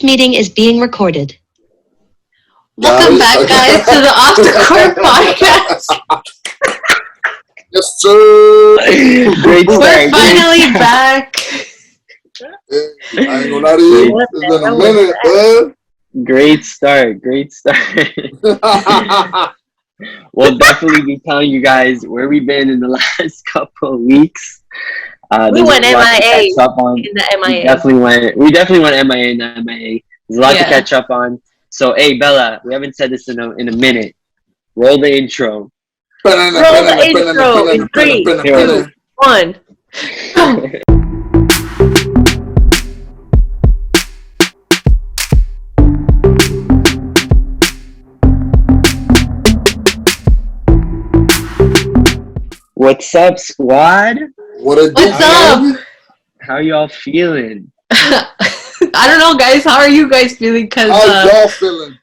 This meeting is being recorded. Welcome back, guys, to the Off the Court podcast. Yes, sir. We're finally back. I ain't gonna lie to you. It's been a minute, man. Great start. We'll definitely be telling you guys where we've been in the last couple of weeks. We went MIA in the MIA. We definitely went MIA in the MIA. There's a lot to catch up on. So, hey, Bella, we haven't said this in a minute. Roll the intro. Roll the intro in 3, 2, 1. What's up, squad? What's up? How y'all feeling? I don't know, guys. How are you guys feeling? How y'all feeling?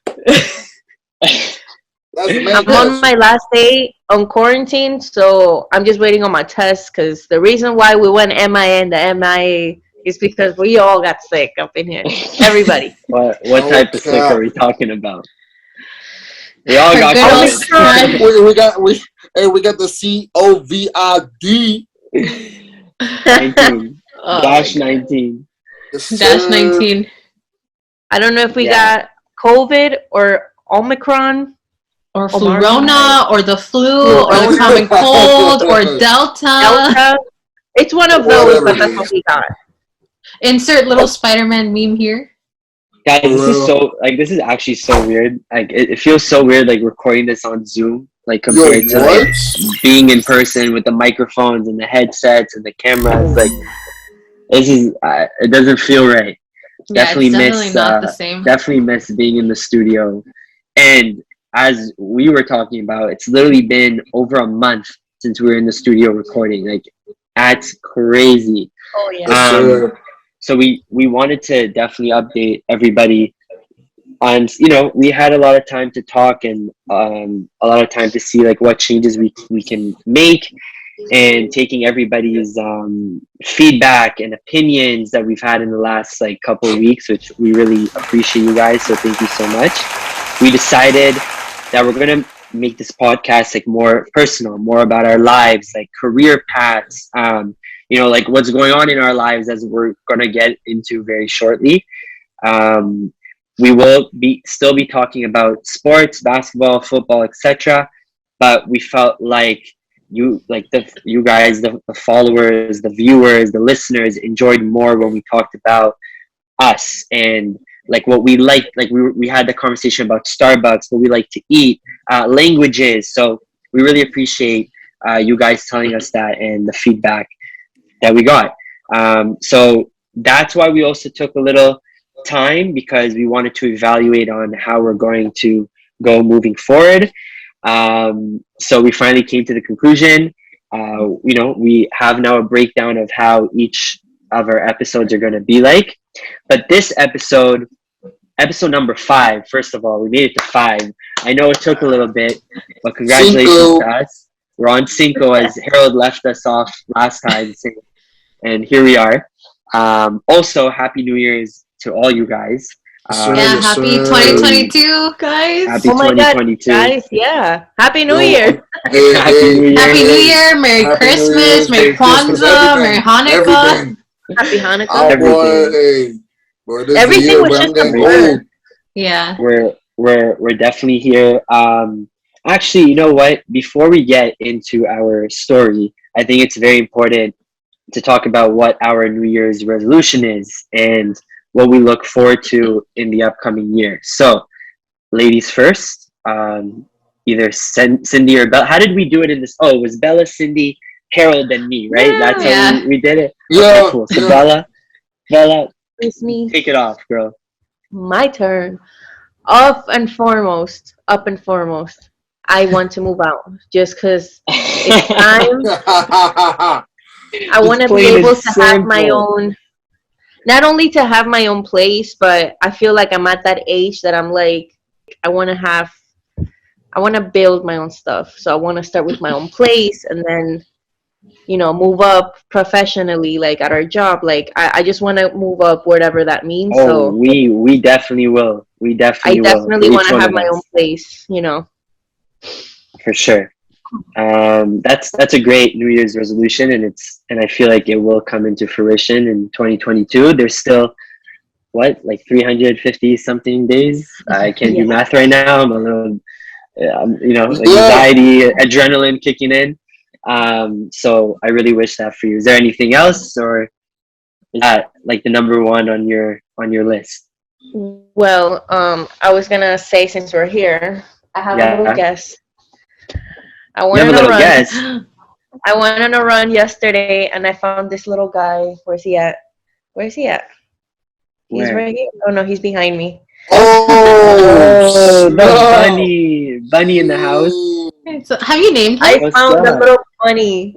I'm on my last day on quarantine, so I'm just waiting on my test. Because the reason why we went MIA and the MIA is because we all got sick up in here. Everybody. What type of sick are we talking about? We all got COVID. we got the COVID. 19. -19. -19. I don't know if we got COVID or Omicron. Or Flurona, or the flu, or the common cold, or Delta. It's one of those, but that's what we got. Insert little Spider-Man meme here. Guys, this is actually so weird. Like, it feels so weird, like, recording this on Zoom, like, compared to, like, being in person with the microphones and the headsets and the cameras. Like, this is, it doesn't feel right. Yeah, definitely not the same. Definitely miss being in the studio. And as we were talking about, it's literally been over a month since we were in the studio recording. Like, that's crazy. Oh, yeah. So we wanted to definitely update everybody on, we had a lot of time to talk and a lot of time to see, like, what changes we can make, and taking everybody's feedback and opinions that we've had in the last, like, couple of weeks, which we really appreciate, you guys. So thank you so much. We decided that we're going to make this podcast, like, more personal, more about our lives, like career paths, like what's going on in our lives, as we're going to get into very shortly. We will still be talking about sports, basketball, football, etc. But we felt like you guys, the followers, the viewers, the listeners enjoyed more when we talked about us and, like, what we like. Like, we had the conversation about Starbucks, what we like to eat, languages. So we really appreciate you guys telling us that and the feedback that we got. So that's why we also took a little time, because we wanted to evaluate on how we're going to go moving forward. So we finally came to the conclusion. We have now a breakdown of how each of our episodes are going to be like. But this episode number 5, first of all, we made it to 5. I know it took a little bit, but congratulations to us. We're on Cinco, as Harold left us off last time, and here we are. Also, Happy New Year's to all you guys. Happy 2022, guys. Happy 2022. God, guys, yeah. Happy New Year. Happy New Year. Merry Christmas. Merry Kwanzaa. Merry Hanukkah. Happy Hanukkah. Everything was just a blur. Yeah. We're definitely here. Actually, you know what? Before we get into our story, I think it's very important to talk about what our New Year's resolution is and what we look forward to in the upcoming year. So, ladies first, either Cindy or Bella. How did we do it in this? Oh, it was Bella, Cindy, Harold, and me, right? That's how we did it? Yeah. Okay, cool. So, Bella, it's me. Take it off, girl. My turn. Up and foremost, I want to move out just because it's time. I want to be able to have my own, not only to have my own place, but I feel like I'm at that age that I'm like, I want to build my own stuff. So I want to start with my own place, and then move up professionally, like at our job. Like I just want to move up, whatever that means. Oh, So we definitely will. We I definitely will. definitely For want each to one have of my own us, place. for sure. That's a great New Year's resolution, and I feel like it will come into fruition in 2022. There's still like 350 something days. I can't do Yeah. math right now. I'm a little, Yeah. anxiety, adrenaline kicking in. So I really wish that for you. Is there anything else, or is that like the number one on your list? Well, I was gonna say, since we're here, I have a little Yeah, guess. I you went have a on a little run. guess. I went on a run yesterday, and I found this little guy. Where's he at? Where's he at? He's Where? right here. Oh no, he's behind me. Oh, Oh, the snap. bunny in the house. So, have you named him? I What's found a up? little bunny.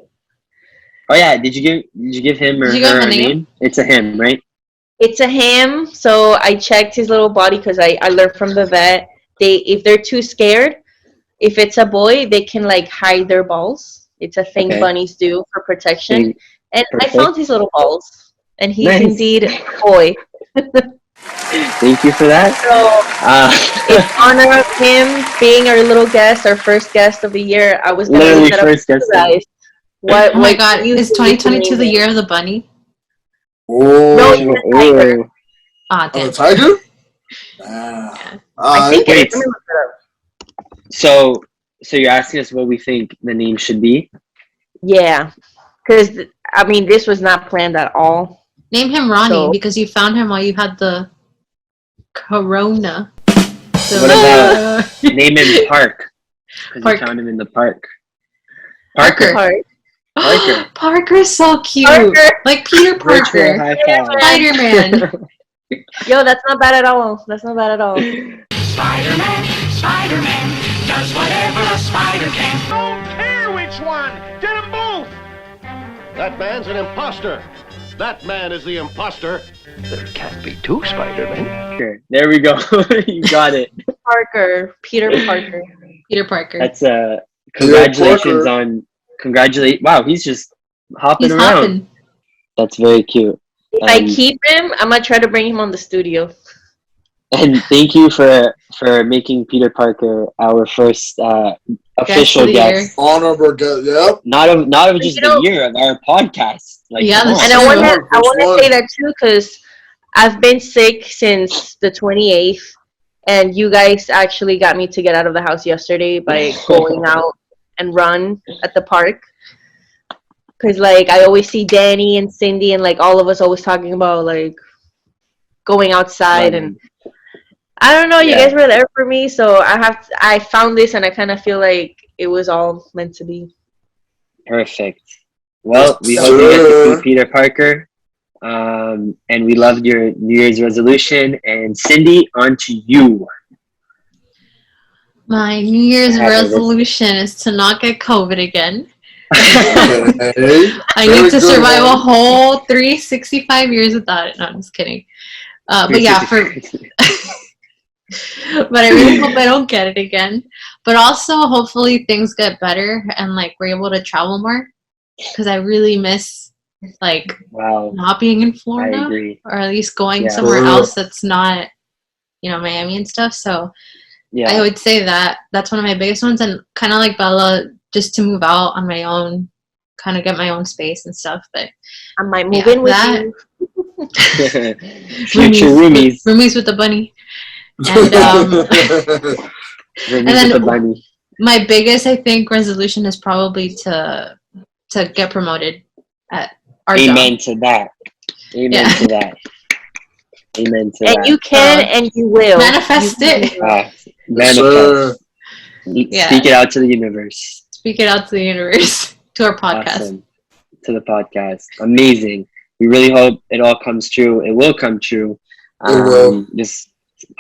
Oh yeah, did you give him or Did you give her him a a name? name? It's a him, right? It's a him. So I checked his little body because I learned from the vet. If they're too scared, if it's a boy, they can like hide their balls. It's a thing Okay. bunnies do for protection. Okay, And I perfect. found his little balls, and he's Nice. indeed a boy. Thank you for that. So in Uh, honor of him being our little guest, our first guest of the year, I was gonna leave literally that up to first you guest. guys. Oh my What god, do you is think we should 2022 name the him? year of the bunny? No, Oh, he's a tiger. Ooh. Ah, on the damn. tiger? Nah. I think it Wait. is. Let me look it up. So you're asking us what we think the name should be? Yeah, because I mean, this was not planned at all. Name him Ronnie So- because you found him while you had the corona. So, What about name him Park? Because Park. you found him in the park. Parker. Park. Parker. Parker's so cute. Parker. Like Peter Virtual Parker. high five. Spider-Man. Yo, that's not bad at all. That's not bad at all. Spider-Man does whatever a spider can. Don't care which one. Get them both. That man's an imposter. That man is the imposter. There can't be two Spider-Men. Sure. There we go. You got it. Parker. Peter Parker. Peter Parker. That's congratulations on wow, he's just hopping He's around. hopping. That's very cute. If I keep him, I'm gonna try to bring him on the studio. And thank you for making Peter Parker our first official of the year. guest. Honorable guest. Yep. Not of just the year of our podcast. Like, Yeah, come that's on. And I Sure. want First one. to say that too, because I've been sick since the 28th, and you guys actually got me to get out of the house yesterday by going out and run at the park. Because like I always see Danny and Cindy and like all of us always talking about like going outside, and I don't know, you Yeah. guys were there for me, so I found this, and I kind of feel like it was all meant to be. Perfect. Well, we hope you get to see Peter Parker. And we loved your New Year's resolution. And Cindy, on to you. My New Year's Have a resolution is to not get COVID again. Okay. I Very need to good survive one. a whole 365 years without it. No, I'm just kidding. But yeah, but I really hope I don't get it again. But also, hopefully, things get better and like we're able to travel more, because I really miss like Wow, not being in I Florida, agree. or at least going Yeah. somewhere Sure. else that's not, Miami and stuff. So Yeah, I would say that's one of my biggest ones, and kind of like Bella, just to move out on my own, kind of get my own space and stuff. But I might move Yeah, in with that- you. future roomies. roomies with the bunny. And Roomies then with the bunny. my biggest, I think, resolution is probably to get promoted at our Amen job. to that. Amen Yeah. to that. Amen to And that. you can, and you will. Manifest You it. can. Yes, sir. Manifest. Yeah. Speak it out to the universe. Speak it out to the universe, to our podcast. Awesome. To the podcast. Amazing. We really hope it all comes true. It will come true. It will. Just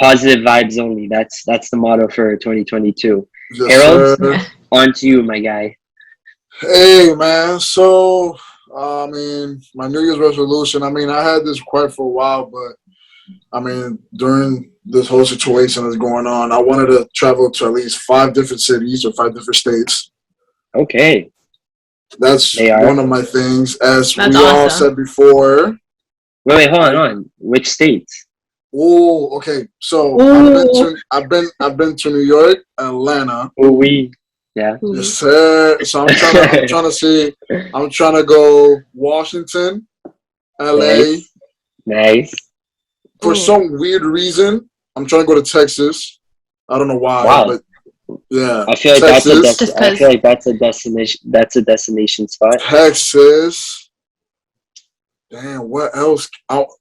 positive vibes only. That's the motto for 2022. Yes, Harold? sir. On to you, my guy. Hey, man. So, I mean, my New Year's resolution, I mean, I had this quite for a while, but, I mean, during this whole situation that's going on, I wanted to travel to at least 5 different cities or 5 different states. Okay. That's They are? one of my things. As That's we all awesome. said before. Wait, hold on. Which states? Oh, okay. So Ooh. I've been to New York, Atlanta. Oh, yeah. Yes, sir. So I'm trying to go Washington, LA. Nice. For Ooh. some weird reason, I'm trying to go to Texas. I don't know why, Wow. but yeah. I feel like Texas. Just I feel like that's a destination. That's a destination spot. Texas. Damn, what else?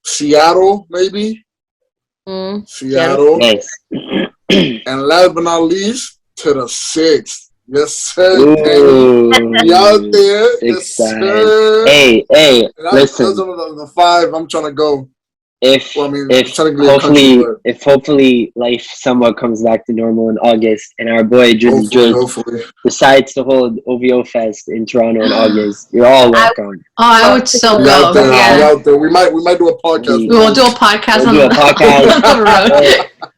Seattle, maybe? Mm. Seattle. Nice. And last but not least, to the 6th. Yes, sir. Ooh, Be out there. six Yes, side. sir. Hey, And that's listen. one of the 5 I'm trying to go. If Well, I mean, if technically a country, but hopefully life somewhat comes back to normal in August, and our boy Drizzy hopefully. decides to hold OVO Fest in Toronto in August, you're all welcome. Oh, I would so Be out go. there. Be Yeah. out there. We might do a podcast. We We will do a podcast We'll do a podcast. on the road.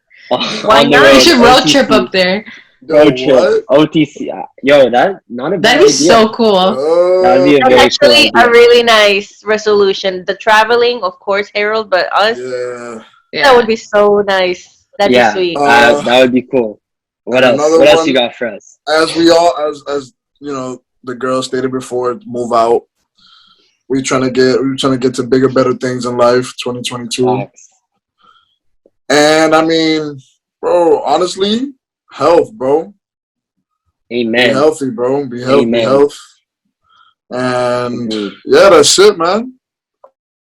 Why On the not? We road, should road OTC. trip up there. Road Yo, trip. what? OTC. Yo, that not a bad That'd be idea. so cool. That'd be a That's very cool actually idea. a really nice resolution. The traveling, of course, Harold, but us, Yeah. Yeah. that would be so nice. That'd Yeah. be sweet. That would be cool. What and else? another What else one- you got for us? As we all, as you know, the girl stated before, move out. We're trying to get to bigger, better things in life. 2022. Facts. And I mean, bro, honestly, health, bro. Be Amen. healthy, bro. Be healthy. Be Amen. health. And Agreed. yeah, that's it, man.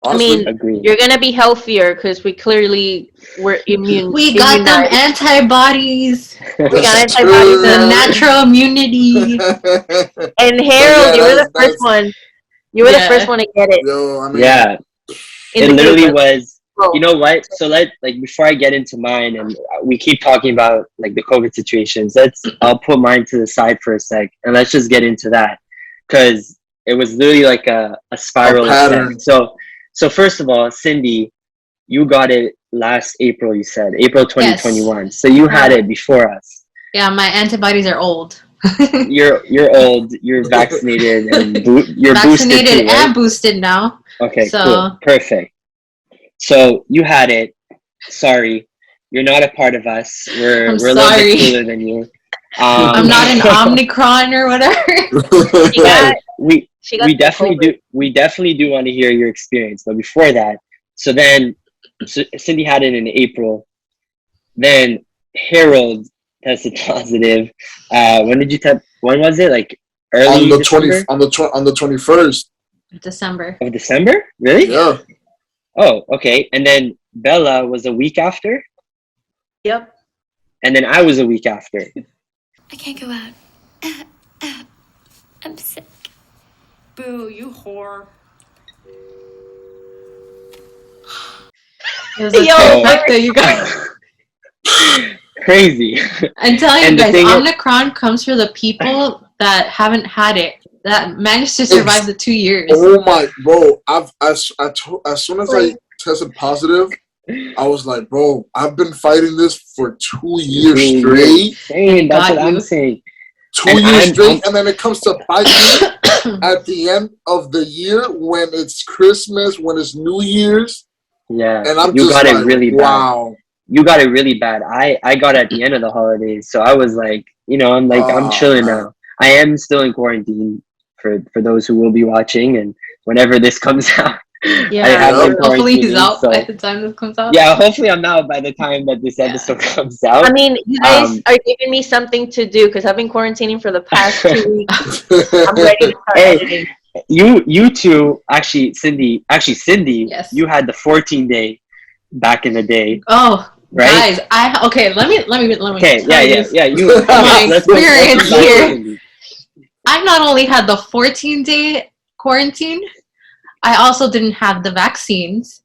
Honestly, I mean, Agreed. you're gonna be healthier because we clearly were immune. We got them immunized. antibodies, We got that's antibodies the now. natural immunity. And Harold, you were the that's- first one. You were the Yeah. first one to get it. Yo, I mean, Yeah. In It the literally group. was. Oh. You know what? So before I get into mine, and we keep talking about like the COVID situations. I'll put mine to the side for a sec, and let's just get into that because it was literally like a spiral A pattern. effect. So first of all, Cindy, you got it last April. You said April 2021. So you had it before us. Yeah, my antibodies are old. You're old. You're vaccinated and you're Vaccinated boosted too, right? and boosted now. Okay, So- cool. Perfect. So you had it. Sorry. You're not a part of us. We're I'm a little sorry. bit cooler than you. I'm not an Omicron or whatever. She got, we she got we the definitely COVID. do we definitely do want to hear your experience. But before that, so Cindy had it in April. Then Harold tested positive. When did you test? When was it? Like early on the December? 20 on the 21st. December. Of December? Really? Yeah. Oh, okay. And then Bella was a week after, Yep. and then I was a week after. I can't go out. I'm sick. Boo, you whore. It was a Yo, trifecta, you guys. Crazy. I'm telling you And the guys, thing is- Omicron comes for the people that haven't had it, that managed to survive the 2 years. Oh my, bro! As soon as I tested positive, I was like, bro, I've been fighting this for 2 years straight. Saying, that's Got what I'm you. saying. 2 And years I'm- straight, and then it comes to bite me at the end of the year when it's Christmas, when it's New Year's, Yeah, and I'm you just got like, it really bad. wow. You got it really bad. I got it at the end of the holidays, so I was like, I'm Oh, chilling man. now. I am still in quarantine for those who will be watching, and whenever this comes out, Yeah. I have been Hopefully he's quarantining, out so- by the time this comes out. Yeah, hopefully I'm out by the time that this episode comes out. I mean, you guys Um, are giving me something to do because I've been quarantining for the past 2 weeks. I'm ready to start Hey. editing. You two, Cindy, Yes. you had the 14-day back in the day, Oh, right? guys, let me Okay, tell you. yeah. You My experience let's go here. Cindy. I not only had the 14-day quarantine, I also didn't have the vaccines.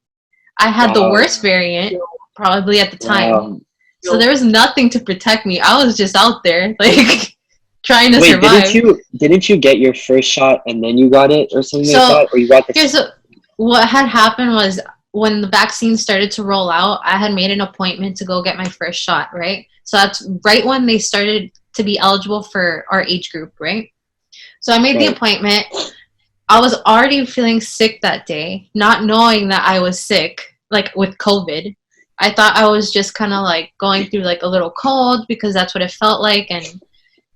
I had the Wow. worst variant, probably at the time. Wow. So there was nothing to protect me. I was just out there, like, trying to Wait, survive. didn't you get your first shot and then you got it or something So, like that? Or you got the What had happened was when the vaccine started to roll out, I had made an appointment to go get my first shot, right? So that's right when they started to be eligible for our age group, right? So I made the Right. appointment. I was already feeling sick that day, not knowing that I was sick, like with COVID. I thought I was just kind of like going through like a little cold because that's what it felt like. And,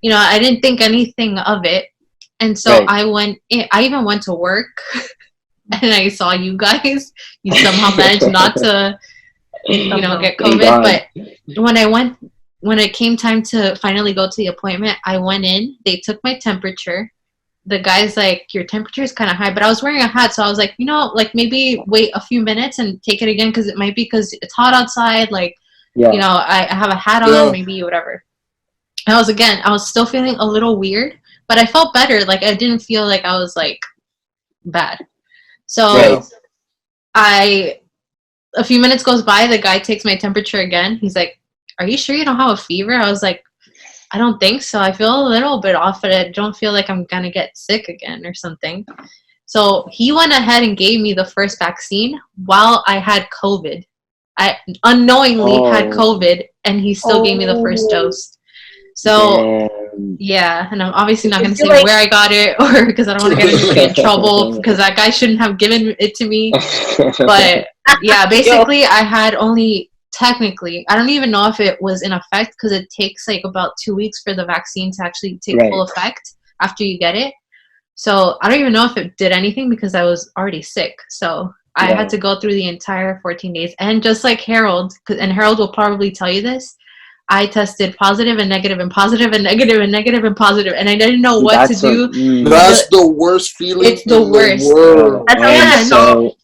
you know, I didn't think anything of it. And so Right. I even went to work and I saw you guys. You somehow managed not to, you know, get Thank COVID. God. But when it came time to finally go to the appointment, I went in, they took my temperature. The guy's like, your temperature is kind of high, but I was wearing a hat. So I was like, you know, like maybe wait a few minutes and take it again. Cause it might be because it's hot outside. Like, Yeah. you know, I have a hat Yeah. on, maybe whatever. I was still feeling a little weird, but I felt better. Like I didn't feel like I was like bad. So Right. a few minutes goes by, the guy takes my temperature again. He's like, are you sure you don't have a fever? I was like, I don't think so. I feel a little bit off, but I don't feel like I'm going to get sick again or something. So he went ahead and gave me the first vaccine while I had COVID. I unknowingly had COVID, and he still gave me the first dose. So, Damn. yeah, and I'm obviously not You going to feel say like- where I got it or because I don't want to get anybody in trouble because that guy shouldn't have given it to me. But yeah, basically I had only technically, I don't even know if it was in effect because it takes like about 2 weeks for the vaccine to actually take Right. full effect after you get it. So I don't even know if it did anything because I was already sick. So I Yeah. had to go through the entire 14 days. And just like Harold, and Harold will probably tell you this, I tested positive and negative and positive and negative and negative and positive, and I didn't know what to do. That's the worst feeling It's the in worst. the world. That's And so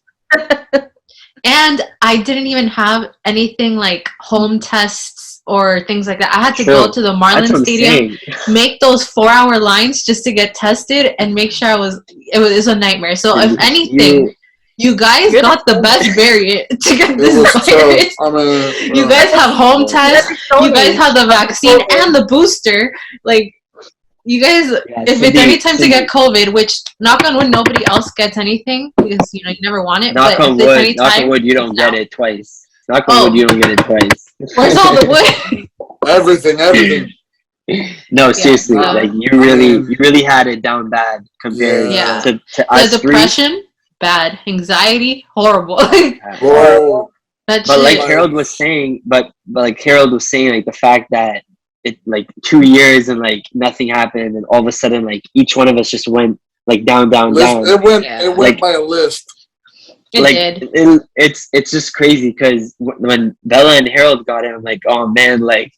And I didn't even have anything like home tests or things like that. I had to True. go to the That's what Marlins I'm Stadium, saying. make those 4-hour lines just to get tested and make sure it was a nightmare. So if anything, you guys got the best variant to get It this was virus. tough. I mean, You guys have home tests. Totally. You guys have the vaccine and the booster. Like, you guys, Yeah, if to it's be- any time to to get COVID, which knock on wood, nobody else gets anything because you know you never want it. Knock but on if it's wood. any Knock on time, wood. You don't no. get it twice. Knock on Oh. wood. You don't get it twice. Where's all the wood? everything. No, seriously. no. Like you really had it down bad compared Yeah. to The us depression, bad. Anxiety, horrible. Bro, That But like shit. Harold was saying, like the fact that it like 2 years and like nothing happened, and all of a sudden like each one of us just went like down. it went Yeah. it went Like- by a list. It like did. it's just crazy because when Bella and Harold got it, I'm like, oh man, like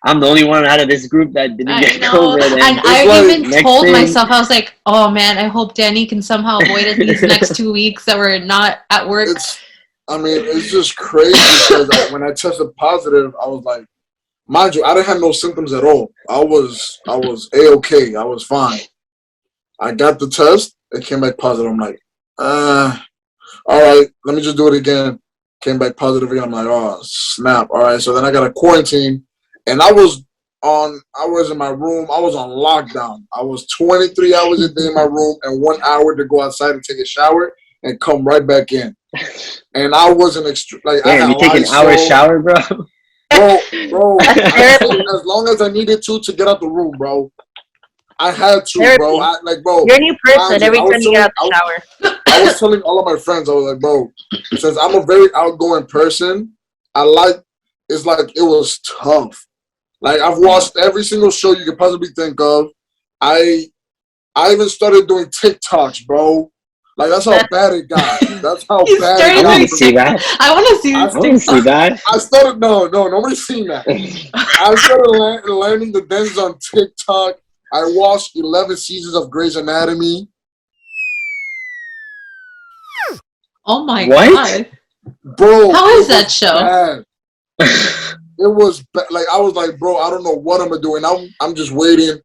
I'm the only one out of this group that didn't I get know. COVID. And it's I like- even next told thing- myself, I was like, oh man, I hope Danny can somehow avoid it these next 2 weeks that we're not at work. It's just crazy because when I tested positive, I was like, mind you, I didn't have no symptoms at all. I was A-okay. I was fine. I got the test. It came back positive. I'm like, all right, let me just do it again. Came back positive again. I'm like, oh, snap. All right, so then I got a quarantine, and I was in my room. I was on lockdown. I was 23 hours a day in my room and 1 hour to go outside and take a shower and come right back in. And I wasn't I Damn, had you take an hour Lysol. shower, bro? Bro, I took as long as I needed to get out the room, bro. I had to, bro. You're a new person every I was time you get out the shower. I was telling all of my friends, I was like, bro, since I'm a very outgoing person, it's like it was tough. Like I've watched every single show you could possibly think of. I even started doing TikToks, bro. Like that's how bad it got. That's how He bad started it I want got. to see that. I want to see I this I want to see that. I started nobody's seen that. I started learning the dance on TikTok. I watched 11 seasons of Grey's Anatomy. Oh my What? god. Bro, How is it that was show? bad. It was like I was like, bro, I don't know what I'm gonna do, and I'm just waiting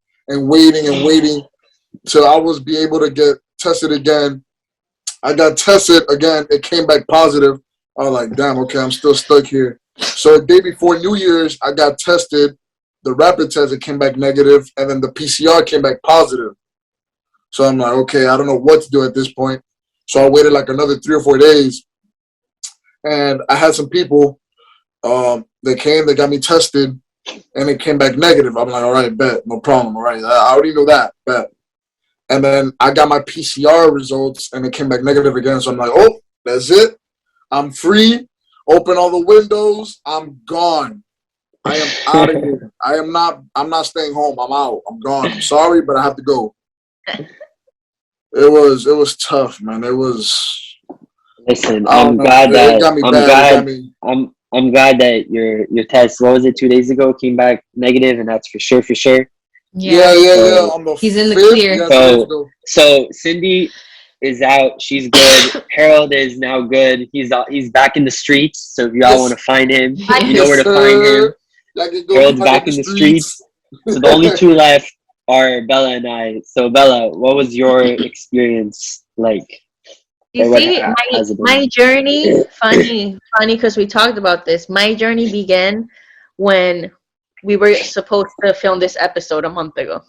till I was be able to get tested again. I got tested again. It came back positive. I was like, damn, okay, I'm still stuck here. So the day before New Year's, I got tested. The rapid test, it came back negative, and then the PCR came back positive. So I'm like, okay, I don't know what to do at this point. So I waited like another 3 or 4 days, and I had some people. They got me tested, and it came back negative. I'm like, all right, bet, no problem. All right, I already know that, bet. And then I got my PCR results, and it came back negative again. So I'm like, oh, that's it. I'm free. Open all the windows. I'm gone. I am out of here. I'm not staying home. I'm out. I'm gone. I'm sorry, but I have to go. It was tough, man. It was. Listen, I'm glad that your test, what was it, 2 days ago, came back negative, and that's for sure. Yeah. On the He's in the 5th, clear. yeah, So Cindy is out. She's good. Harold is now good. He's out. He's back in the streets. So if y'all want to find him, you know where to find him. Harold's back in the streets. So the only two left are Bella and I. So Bella, what was your experience like? You see, my journey, funny, because we talked about this. My journey began when we were supposed to film this episode a month ago.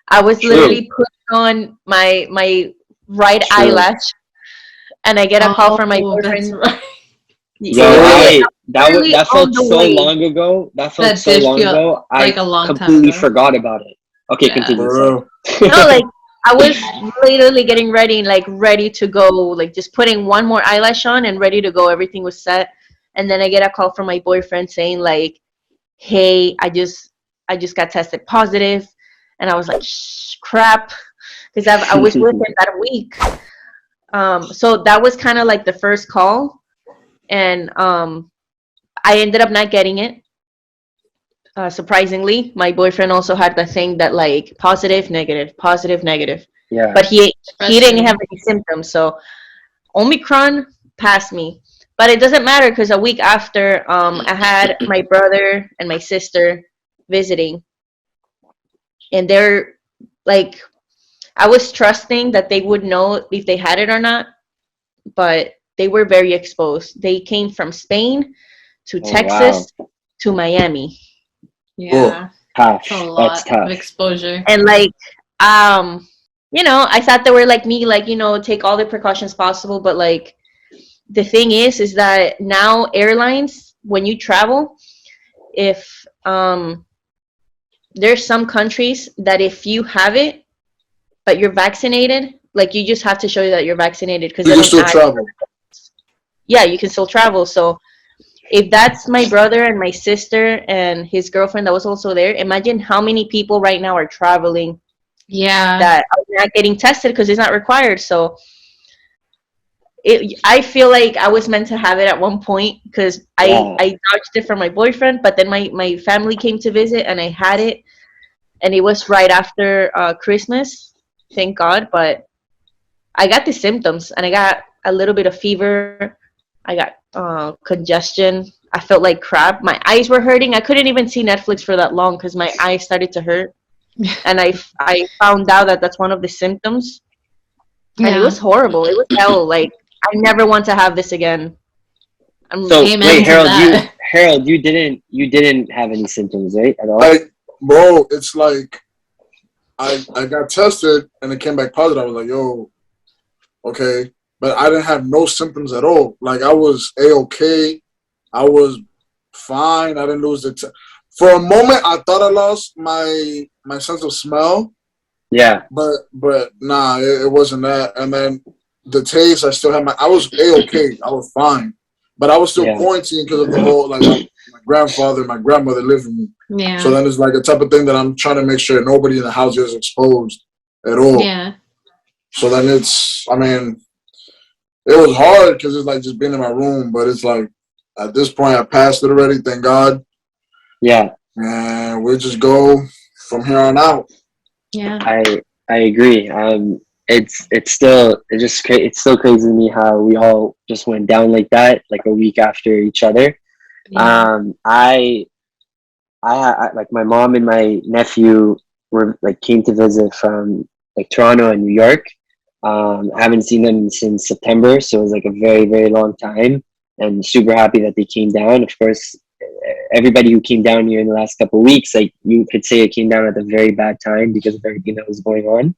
I was literally putting on my right eyelash, and I get a call from my boyfriend. Right. That felt so long ago. That felt so long ago. Like a long completely time forgot about it. Okay, continue. No, like I was literally getting ready, like ready to go, like just putting one more eyelash on and ready to go. Everything was set, and then I get a call from my boyfriend saying like, "Hey, I just got tested positive," and I was like, "Crap," because I was with him that week. So that was kind of like the first call, and I ended up not getting it. Surprisingly, my boyfriend also had the thing that like positive, negative. Yeah. But he didn't have any symptoms, so Omicron passed me. But it doesn't matter because a week after, I had my brother and my sister visiting, and they're like, I was trusting that they would know if they had it or not, but they were very exposed. They came from Spain to Texas to Miami. Yeah. Tough. That's a lot That's tough. of exposure. And like, you know, I thought they were like me, like, you know, take all the precautions possible. But like, the thing is that now airlines, when you travel, if there's some countries that if you have it, but you're vaccinated, like you just have to show you that you're vaccinated because you can still travel. Yeah, you can still travel. So if that's my brother and my sister and his girlfriend that was also there, imagine how many people right now are traveling. Yeah. That are not getting tested because it's not required. So I feel like I was meant to have it at one point because I dodged it from my boyfriend, but then my family came to visit and I had it, and it was right after Christmas, thank God. But I got the symptoms and I got a little bit of fever. I got congestion. I felt like crap. My eyes were hurting. I couldn't even see Netflix for that long because my eyes started to hurt. And I found out that that's one of the symptoms. And it was horrible. It was hell. Like, I never want to have this again. So wait, Harold, you didn't have any symptoms, right, at all? Bro, it's like I got tested and it came back positive. I was like, yo, okay. But I didn't have no symptoms at all. Like, I was A-okay. I was fine. I didn't lose for a moment, I thought I lost my sense of smell. Yeah. But nah, it wasn't that. And then the taste, I still had I was A-okay. I was fine. But I was still quarantined because of the whole, like, my grandfather and my grandmother lived with me. Yeah. So then it's like a type of thing that I'm trying to make sure nobody in the house is exposed at all. Yeah. So then it was hard because it's like just being in my room. But it's like, at this point, I passed it already, thank God. Yeah. And we'll just go from here on out. Yeah. I agree. It's still crazy to me how we all just went down like that, like a week after each other. Yeah. I like my mom and my nephew came to visit from like Toronto and New York. I haven't seen them since September, so it was like a very, very long time, and super happy that they came down. Of course, everybody who came down here in the last couple of weeks, like you could say it came down at a very bad time because of everything that was going on.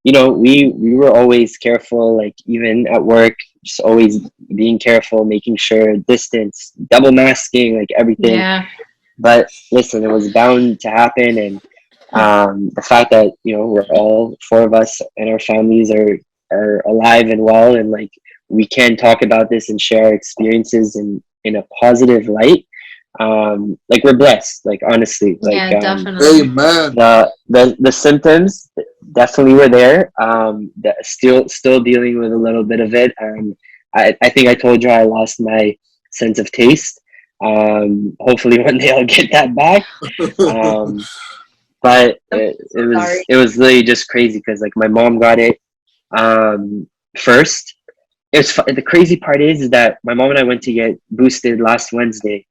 You know, we were always careful, like even at work, just always being careful, making sure distance, double masking, like everything. Yeah. But listen, it was bound to happen, and The fact that we're all four of us and our families are alive and well, and like we can talk about this and share our experiences in a positive light. Like we're blessed, like honestly, like Yeah, definitely. Amen. the symptoms definitely were there. Still dealing with a little bit of it. I think I told you I lost my sense of taste. Hopefully one day I'll get that back. But it was really just crazy because like my mom got it first. The crazy part is that my mom and I went to get boosted last Wednesday,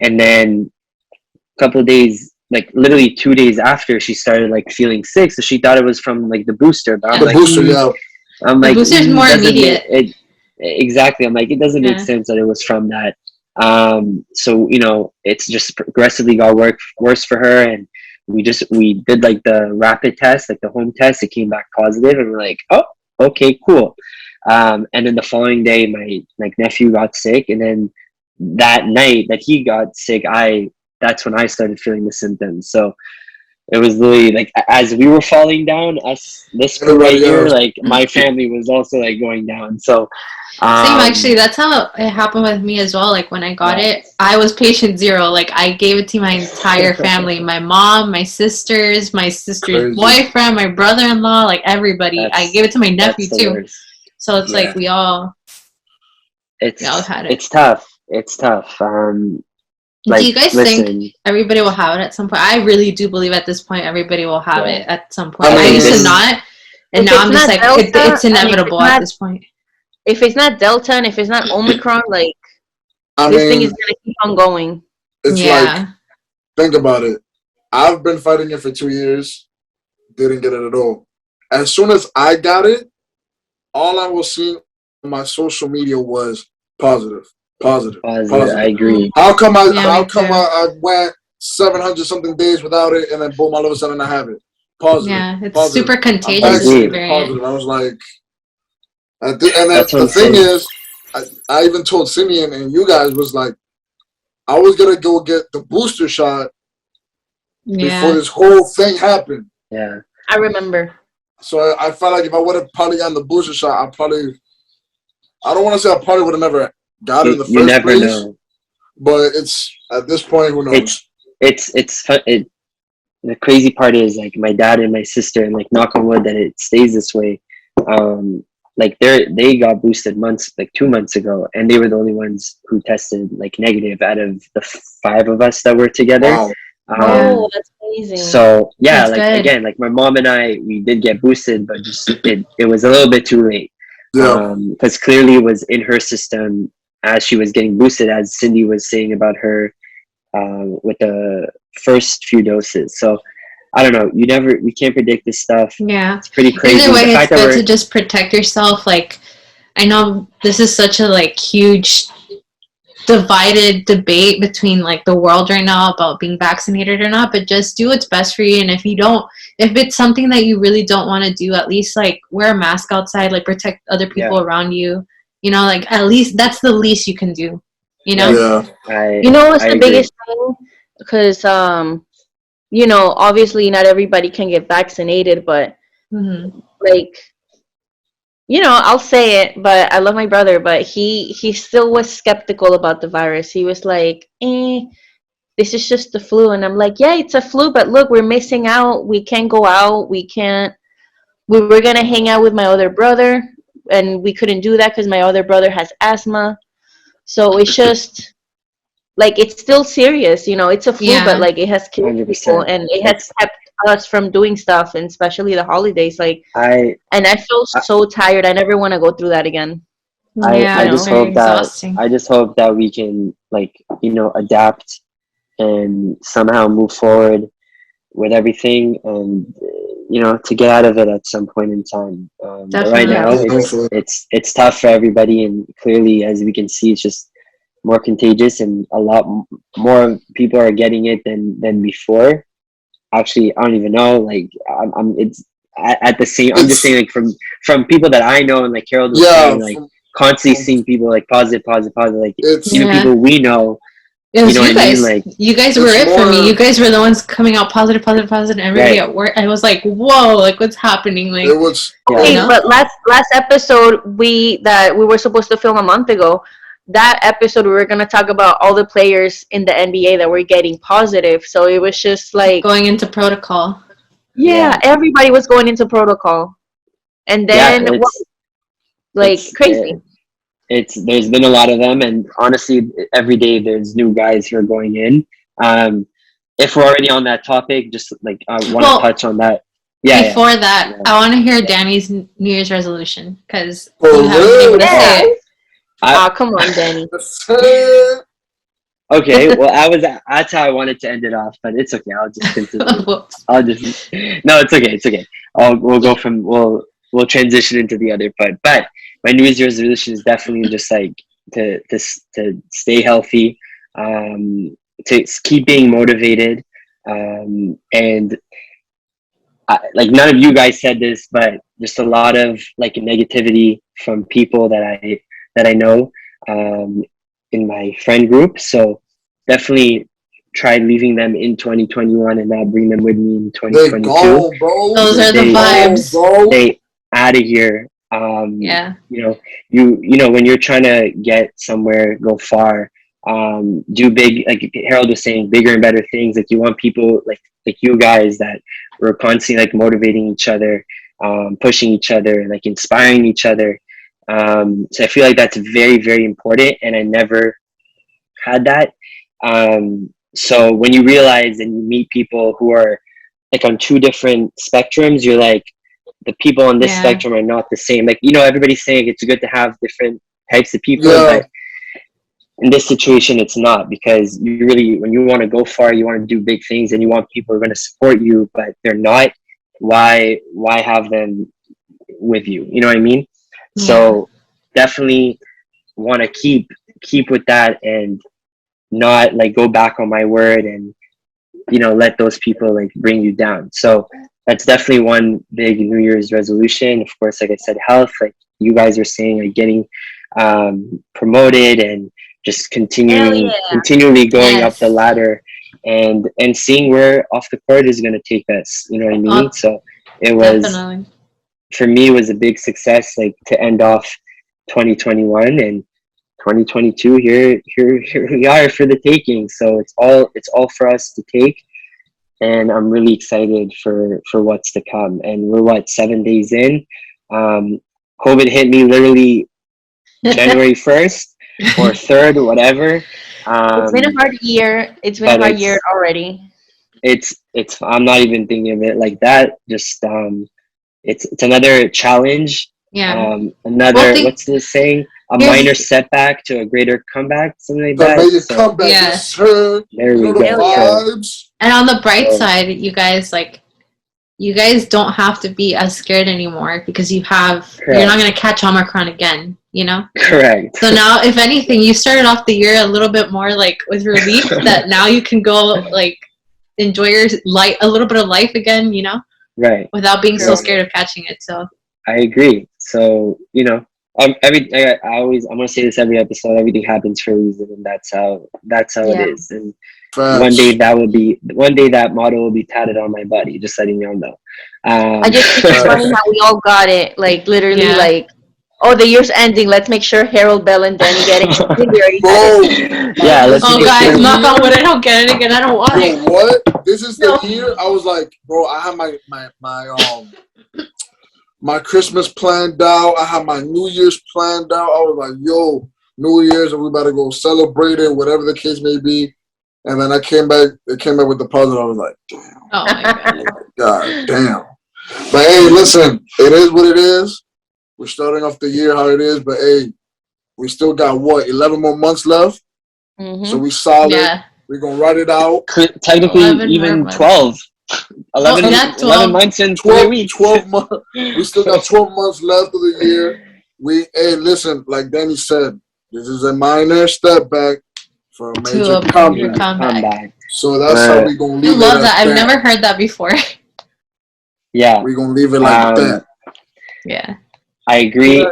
and then a couple of days, like literally 2 days after, she started like feeling sick. So she thought it was from like the booster. But I'm The like, booster, yeah. I'm The like, booster's more doesn't immediate. exactly. I'm like, it doesn't make Yeah. sense that it was from that. So it's just progressively got worse for her, and we did like the rapid test, like the home test. It came back positive, and we're like, oh, okay, cool. And then the following day, my nephew got sick, and then that night that he got sick, that's when I started feeling the symptoms. So it was literally like as we were falling down, this crew right here, like my family was also like going down. So same, actually, that's how it happened with me as well. Like when I got it, I was patient zero. Like I gave it to my entire family, my mom, my sister's Crazy. boyfriend, my brother-in-law, like everybody. I gave it to my nephew too. worst. So it's like we all had it. It's tough. It's tough. Do you guys think everybody will have it at some point? I really do believe at this point everybody will have it at some point. I used to not, and now I'm just like, it's inevitable at this point. If it's not Delta and if it's not Omicron, like this thing is gonna keep on going. It's like, think about it. I've been fighting it for 2 years, didn't get it at all. As soon as I got it, all I was seeing on my social media was positive. I agree. How come I went 700 something days without it, and then boom, all of a sudden I have it? Positive. Yeah, it's positive. super contagious. Positive. I was like, and then the thing is, I even told Simeon and you guys was like, I was gonna go get the booster shot before this whole thing happened. Yeah, I remember. So I felt like if I would have probably gotten the booster shot, I don't want to say I probably would have never got it in the first place. You never know. But it's at this point, who knows? It's fun. The crazy part is like my dad and my sister, and like knock on wood that it stays this way. Like they got boosted 2 months ago, and they were the only ones who tested like negative out of the 5 of us that were together. Wow. That's amazing. So yeah, that's like good. Again, like my mom and I, we did get boosted, but just it was a little bit too late. Yeah. Because clearly it was in her system as she was getting boosted, as Cindy was saying about her with the first few doses. So I don't know. We can't predict this stuff. Yeah, it's pretty crazy. Either way, it's good to just protect yourself. Like, I know this is such a like huge divided debate between like the world right now about being vaccinated or not, but just do what's best for you. And if it's something that you really don't want to do, at least like wear a mask outside, like protect other people around you. Like at least that's the least you can do. Yeah. What's the biggest thing? Because obviously not everybody can get vaccinated, but like, I'll say it, but I love my brother, but he still was skeptical about the virus. He was like, this is just the flu. And I'm like, yeah, it's a flu, but look, we're missing out. We can't go out. We were going to hang out with my other brother, and we couldn't do that because my other brother has asthma. So it's just, like, it's still serious. It's a flu, but, like, it has killed 100%. people, and it has kept us from doing stuff, and especially the holidays. Like, I feel so tired. I never want to go through that again. I just hope that we can like adapt and somehow move forward with everything, and to get out of it at some point in time. But right now it's tough for everybody, and clearly, as we can see, it's just more contagious, and a lot more people are getting it than before. Actually, I don't even know. Like, I'm just saying, like, from people that I know, and like Carol was saying, like constantly seeing people like positive. Like, even people we know It was You know you what I mean? guys. Like, You guys were it's it for me. more- You guys were the ones coming out positive, and everybody Right. at work. I was like, whoa, like what's happening? Like, It was Okay, you know? but last episode that we were supposed to film a month ago, that episode we were gonna talk about all the players in the NBA that were getting positive. So it was just like, going into protocol. yeah, everybody was going into protocol, and yeah, then what? Like crazy. There's been a lot of them, and honestly, every day there's new guys who are going in. If we're already on that topic, just like I want to touch on that. Yeah. Before that, Yeah. I want to hear Danny's New Year's resolution because For you haven't been able to real? say it. Oh, come on, Danny. Okay, well, that's how I wanted to end it off, but it's okay. I'll just continue. Whoops. No, it's okay. It's okay. We'll transition into the other part. But my New Year's resolution is definitely just like to stay healthy, to keep being motivated, and like none of you guys said this, but just a lot of like negativity from people that I know in my friend group. So definitely try leaving them in 2021 and not bring them with me in 2022. Gone, bro. Those are the vibes. Bro. Stay out of here. Yeah. You know when you're trying to get somewhere, go far. Do big, like Harold was saying, bigger and better things. Like you want people like you guys that were constantly like motivating each other, pushing each other, like inspiring each other. So I feel like that's very, very important, and I never had that. So when you realize and you meet people who are like on two different spectrums, you're like, the people on this spectrum are not the same. Like, everybody's saying it's good to have different types of people, but in this situation, it's not, because you really, when you want to go far, you want to do big things, and you want people who are going to support you, but they're not. Why have them with you? You know what I mean? Yeah. So definitely want to keep with that and not like go back on my word and let those people like bring you down. So that's definitely one big New Year's resolution. Of course, like I said, health, like you guys are saying, like getting promoted and just continually going up the ladder and seeing where off the court is going to take us. You know what I mean? So it was definitely. For me, it was a big success, like to end off 2021 and 2022. Here we are for the taking. So it's all for us to take, and I'm really excited for what's to come. And we're 7 days in. COVID hit me literally January 1st or 3rd or whatever. It's been a hard year. It's been a hard year already. It's I'm not even thinking of it like that. Just it's another challenge. Yeah. What's the saying? A minor setback to a greater comeback, something like that. Comeback, yes, sir. There we go. And on the bright side, you guys don't have to be as scared anymore, because you're not going to catch Omicron again, Correct. So now, if anything, you started off the year a little bit more like with relief that now you can go like enjoy your a little bit of life again, right, without being so scared of catching it. So I agree. So I'm gonna say this every episode. Everything happens for a reason, and that's how it is. And one day that motto will be tatted on my body. Just letting y'all know. I just think it's funny how we all got it. Like literally, like, oh, the year's ending. Let's make sure Harold, Bell, and Danny get it. Yeah. Guys, knock on wood. I don't get it again. I don't want it. What? This is the year. I was like, bro, I have my Christmas planned out. I have my New Year's planned out. I was like, yo, New Year's, and we about to go celebrate it, whatever the case may be. And then it came back with the puzzle. I was like, damn. Oh my God. God damn. But hey, listen, it is what it is. We're starting off the year how it is, but hey, we still got 11 more months left. Mm-hmm. So we solid. Yeah. We're gonna ride it out. Technically, even 12. 11 months and 12 weeks. 12 months. We still got 12 months left of the year. Hey, listen, like Danny said, this is a minor step back for a major comeback. So that's how we're going to leave it. I love that. I've never heard that before. Yeah. We're going to leave it like that. Yeah. I agree.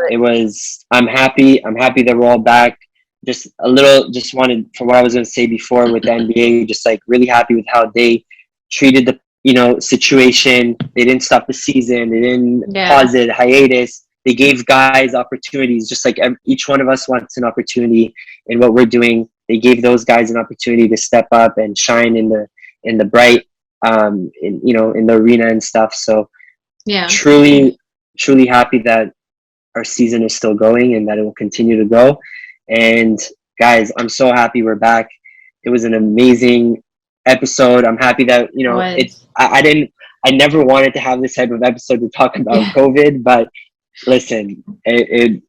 I'm happy that we're all back. just a little, just wanted, for what I was going to say before with the NBA, just like really happy with how they treated the, situation. They didn't stop the season. They didn't pause it, hiatus. They gave guys opportunities, just like each one of us wants an opportunity in what we're doing. They gave those guys an opportunity to step up and shine in the bright, in the arena and stuff. So truly happy that our season is still going and that it will continue to go. And guys, I'm so happy we're back. It was an amazing episode. I'm happy that I never wanted to have this type of episode to talk about COVID, but listen, it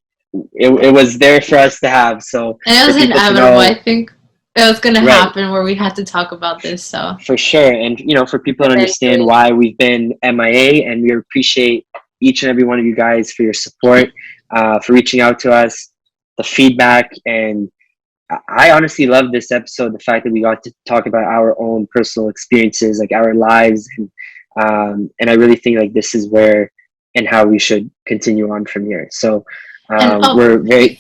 was there for us to have. So and it was inevitable. I think it was going to happen where we had to talk about this. So for sure, and for people to understand why we've been MIA, and we appreciate each and every one of you guys for your support, for reaching out to us, the feedback, and I honestly love this episode. The fact that we got to talk about our own personal experiences, like our lives, and I really think like this is where and how we should continue on from here. So we're very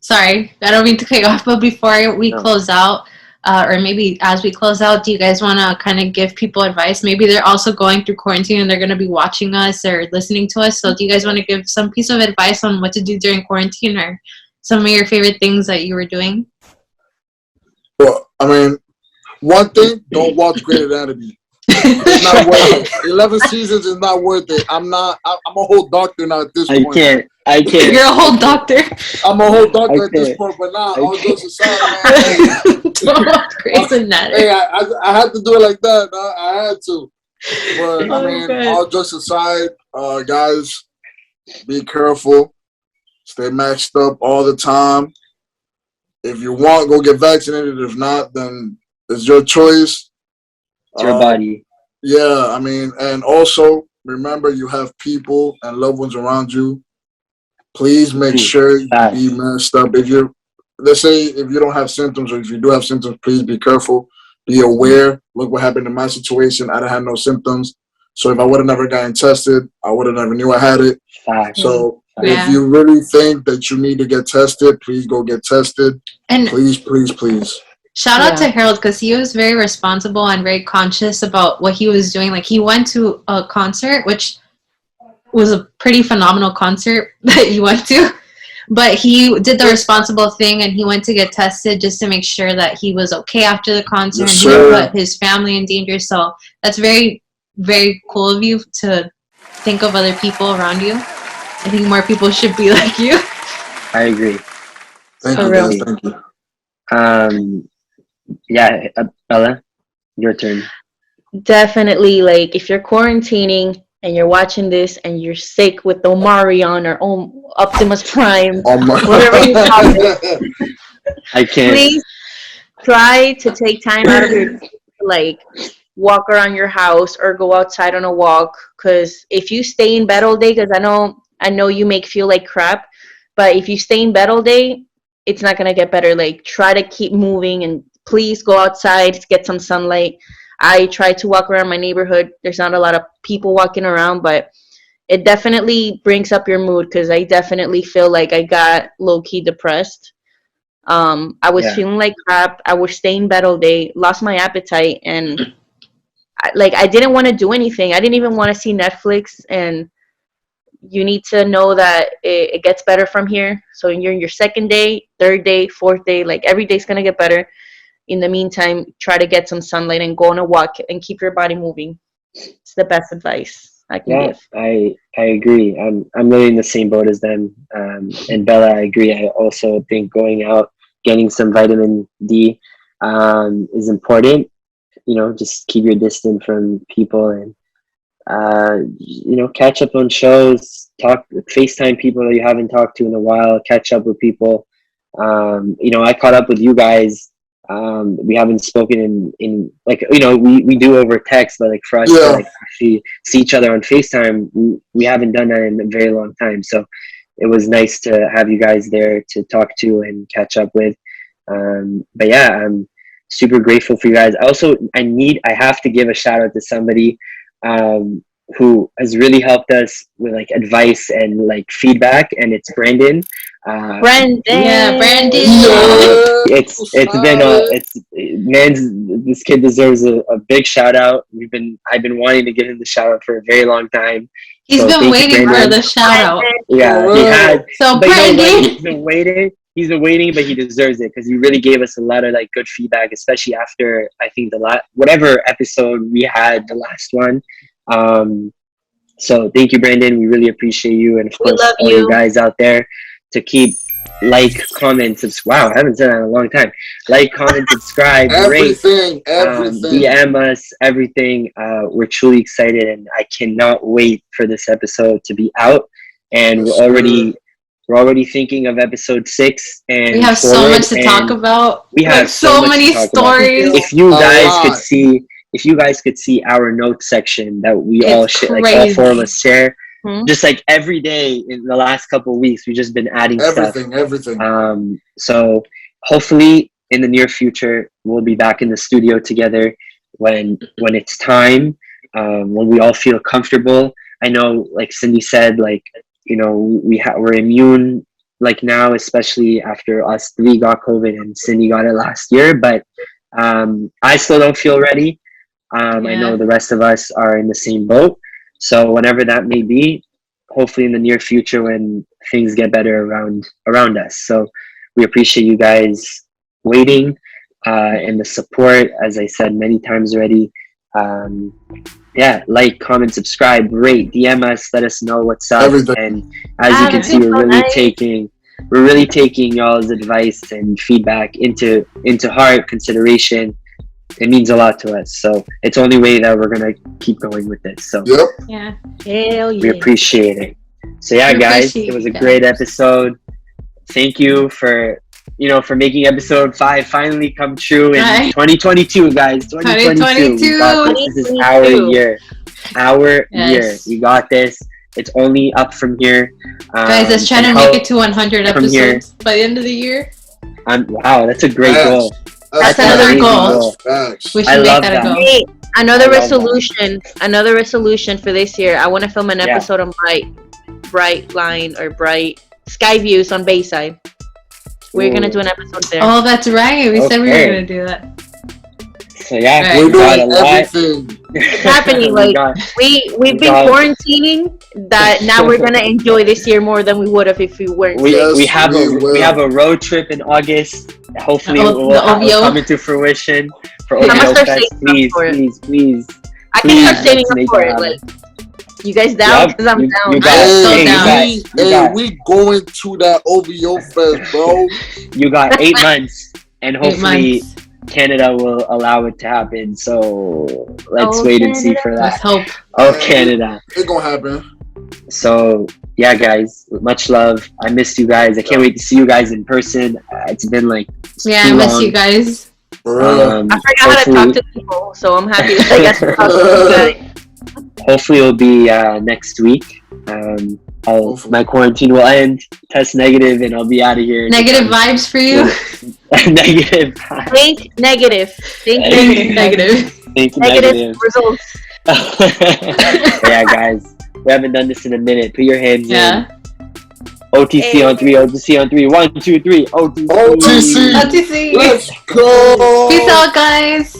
sorry, I don't mean to cut you off, but before we close out, or maybe as we close out, do you guys want to kind of give people advice? Maybe they're also going through quarantine and they're going to be watching us or listening to us. So do you guys want to give some piece of advice on what to do during quarantine, or some of your favorite things that you were doing? Well, I mean, one thing, don't watch Grey's Anatomy. It's not worth it. 11 seasons is not worth it. I'm a whole doctor now at this point. I can't. You're a whole doctor. I'm a whole doctor at this point, but now all jokes aside, man. Don't watch Grey's Anatomy. Hey, I had to do it like that. I had to. But I mean, all jokes aside, guys, be careful. Stay maxed up all the time. If you want, go get vaccinated. If not, then it's your choice. It's your body. Yeah, I mean, and also remember you have people and loved ones around you. Please make sure you be masked up. Let's say if you don't have symptoms, or if you do have symptoms, please be careful. Be aware. Look what happened in my situation. I didn't have no symptoms. So if I would have never gotten tested, I would have never knew I had it. So if you really think that you need to get tested, please go get tested. And please. Shout out to Harold, because he was very responsible and very conscious about what he was doing. Like, he went to a concert, which was a pretty phenomenal concert that he went to. But he did the responsible thing, and he went to get tested just to make sure that he was okay after the concert, and he didn't put his family in danger. So that's very, very cool of you to think of other people around you. I think more people should be like you. I agree. Thank you, guys. Thank you. Bella, your turn. Definitely, like, if you're quarantining and you're watching this and you're sick with Omicron or Optimus Prime, whatever you call it, I can't. Please try to take time out of your day to, like, walk around your house or go outside on a walk. Because if you stay in bed all day, because I know you make feel like crap, but if you stay in bed all day, it's not gonna get better. Like, try to keep moving and please go outside, get some sunlight. I try to walk around my neighborhood. There's not a lot of people walking around, but it definitely brings up your mood, because I definitely feel like I got low-key depressed. I was feeling like crap. I was staying in bed all day, lost my appetite, and I didn't want to do anything. I didn't even want to see Netflix, and you need to know that it gets better from here. So you're in your second day, third day, fourth day, like every day's going to get better. In the meantime, try to get some sunlight and go on a walk and keep your body moving. It's the best advice I can give. I agree. I'm really in the same boat as them. And Bella, I agree. I also think going out, getting some vitamin D is important. Just keep your distance from people, and catch up on shows, FaceTime people that you haven't talked to in a while, catch up with people. I caught up with you guys. We haven't spoken in we do over text, but like for us to like actually see each other on FaceTime, we haven't done that in a very long time. So it was nice to have you guys there to talk to and catch up with. But yeah, I'm super grateful for you guys. Also, I have to give a shout out to somebody. who has really helped us with like advice and like feedback, and it's Brandon. Brandon. Yeah, Brandon. This kid deserves a big shout out. I've been wanting to give him the shout out for a very long time. He's So been thank you, waiting for Brandon. the shout out. Yeah, he had. So But you know what? Brandon. He's been waiting. He's been waiting, but he deserves it because he really gave us a lot of like good feedback, especially after I think whatever episode we had, the last one. So thank you, Brandon. We really appreciate you, and of course love all you. you guys out there to keep comment, subscribe. Wow, I haven't said that in a long time. Like, comment, subscribe, rate, everything. DM us, everything. We're truly excited, and I cannot wait for this episode to be out. And Yes, we're already thinking of episode 6, and We have so forward, much to talk and about. we have like so much to many talk about. stories. If you guys lot. could see our notes section that we It's all share, like all crazy. 4 of us share, Hmm? just like every day in the last couple of weeks, we've just been adding stuff. Everything. So hopefully in the near future we'll be back in the studio together when it's time, when we all feel comfortable. I know, like Cindy said, like, you know, we're immune like now, especially after us 3 got COVID and Cindy got it last year, but I still don't feel ready. I know the rest of us are in the same boat. So whenever that may be, hopefully in the near future when things get better around us. So we appreciate you guys waiting and the support, as I said many times already. Like, comment, subscribe, rate, DM us, let us know what's up. Everything. And as you can see, we're really taking y'all's advice and feedback into heart, consideration. It means a lot to us, so it's the only way that we're gonna keep going with this. So Yep. Yeah. Hell we yeah. appreciate it. So We guys, appreciate it was a you great guys. episode. Thank you for making episode 5 finally come true in Right. 2022, guys. 2022. We got this. This is our 2022. year. Yes. We got this. It's only up from here. Guys, let's try and to help make it to 100 from here. episodes by the end of the year. Wow, that's a great Yes. goal. That's an another amazing goal. Facts. We I should love make that a that. goal. Hey, another I love resolution for this year. I want to film an Yeah. episode on Bright Line or Bright Sky Views on Bayside. We're gonna Ooh. do an episode there. Oh, that's right. We said we were Okay. gonna do that. So yeah, Right. We're we got a doing lot. everything. Happening, We like, got- We've been God. quarantining that now we're gonna enjoy this year more than we would have if we weren't. we Yes, have we a will. road trip in August. Hopefully, The will OVO. come into fruition for I must OVO start Fest. saving up Please, for it. please. I can Please, start saving let's up make for that it. happen. Like, you guys down? Yup, Because I'm you down. got- I'm so hey, down. We going to that OVO Fest, bro. You got 8 months, and 8 hopefully months. Canada will allow it to happen. So let's Oh, wait and see Canada. for Let's that. hope. Oh, Canada. It's gonna happen. So yeah, guys, much love. I missed you guys. I can't wait to see you guys in person. It's been like Yeah, too I miss long. you guys. For real. I forgot how to talk to people, so I'm happy that I got to talk to you guys. Hopefully it'll be next week. My quarantine will end, test negative, and I'll be out of here. Negative vibes for you. Negative. Think negative. Think negative. Negative. Think Negative negative. results. Yeah, guys, we haven't done this in a minute. Put your hands Yeah. in. OTC on 3. OTC on 3. 1, 2, 3. OTC. OTC. OTC. Let's go. Peace out, guys.